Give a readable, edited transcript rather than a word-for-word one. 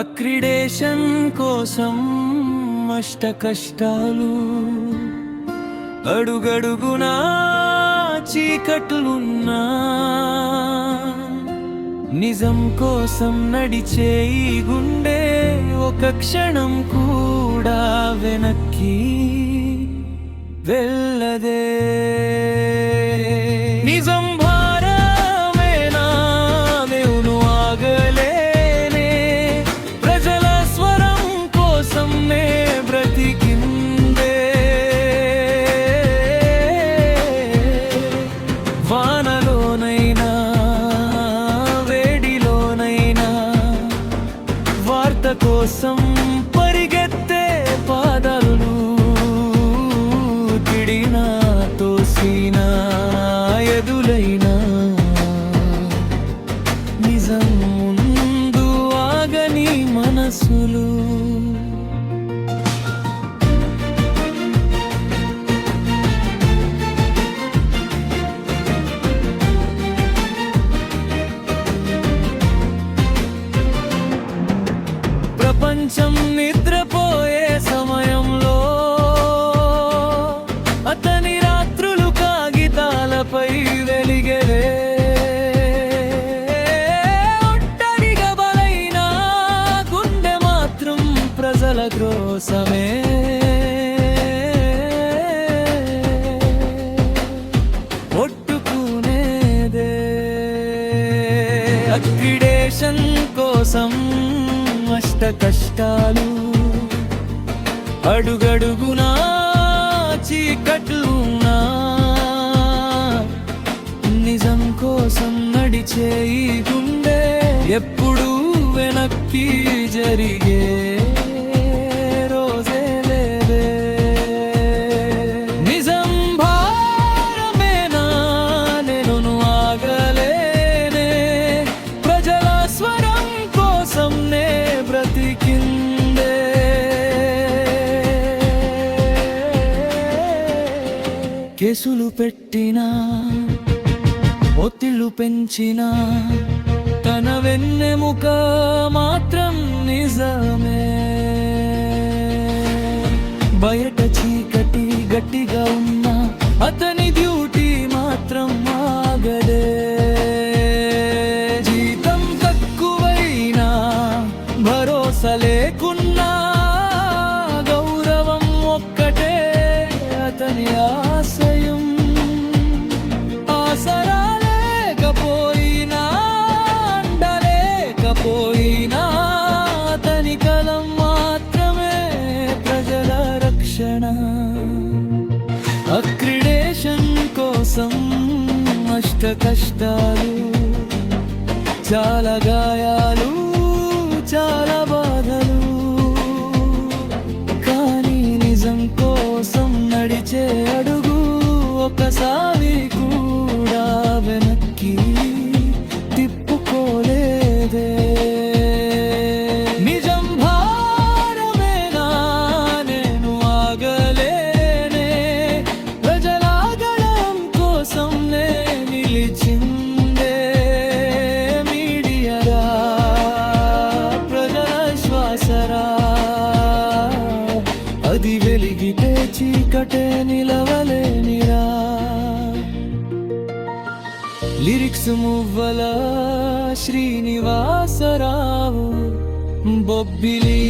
Accreditation కోసం అష్ట కష్టాలు, అడుగడుగునా చీకట్లున్నా నిజం కోసం నడిచే ఈ గుండె ఒక క్షణం కూడా వెనక్కి వెళ్ళదే. నిజం భారమేనా దేవును ఆగలేనే, ప్రజల స్వరం కోసం నే బ్రతికిందే. వానలోనైనా వేడిలోనైనా వార్త కోసం పరిగెత్తే పాదాలను తిడినా తోసినా ఎదులైనా నిజం ముందు ఆగని మనసులు. ప్రపంచం నిద్రపోయే సమయంలో అతని రాత్రులు కాగితాలపై వెలిగెలే. ఒంటరిగా బలైన గుండె మాత్రం ప్రజల కోసమే. ఒట్టుకునేదే అక్రిడేషన్ కోసం అష్ట కష్టాలు, అడుగడుగునా చీకట్లున్నా నిజం కోసం నడిచే ఈ గుండె ఎప్పుడూ వెనక్కి జరిగే రోజే లేదే. నిజం భారమేనా నేను ఆగలేనే, ప్రజల స్వరం కోసం నే బ్రతికిందే. కేసులు పెట్టినా ఒత్తిళ్లు పెంచినా తన వెన్నెముక మాత్రం నిజమే. బయట చీకటి గట్టిగా ఉన్నా అతని డ్యూటీ మాత్రం ఆగదే. జీతం తక్కువైనా భరోసా లేకున్నా గౌరవం ఒక్కటే అతని ఆశయం. ఆసరా లేకపోయినా అండలేకపోయినా అతని కలం మాత్రమే ప్రజల రక్షణ. అక్రిడేషన్ కోసం అష్ట కష్టాలు, చాలా గాయాలు, చాలా బాధలు, కానీ నిజం కోసం నడిచే అడుగు ఒకసారి కూడా వెనక్కి తిప్పుకోలేదే. నిజం భారమేనా నేను ఆగలేనే, ప్రజల గళం కోసం నే నిలిచిందే. మీడియారా ప్రజల శ్వాసరా, అది వెలిగితే చీకటే నిలవలేనిరా. లిరిక్స్ మువ్వల శ్రీనివాసరావు, బొబ్బిలి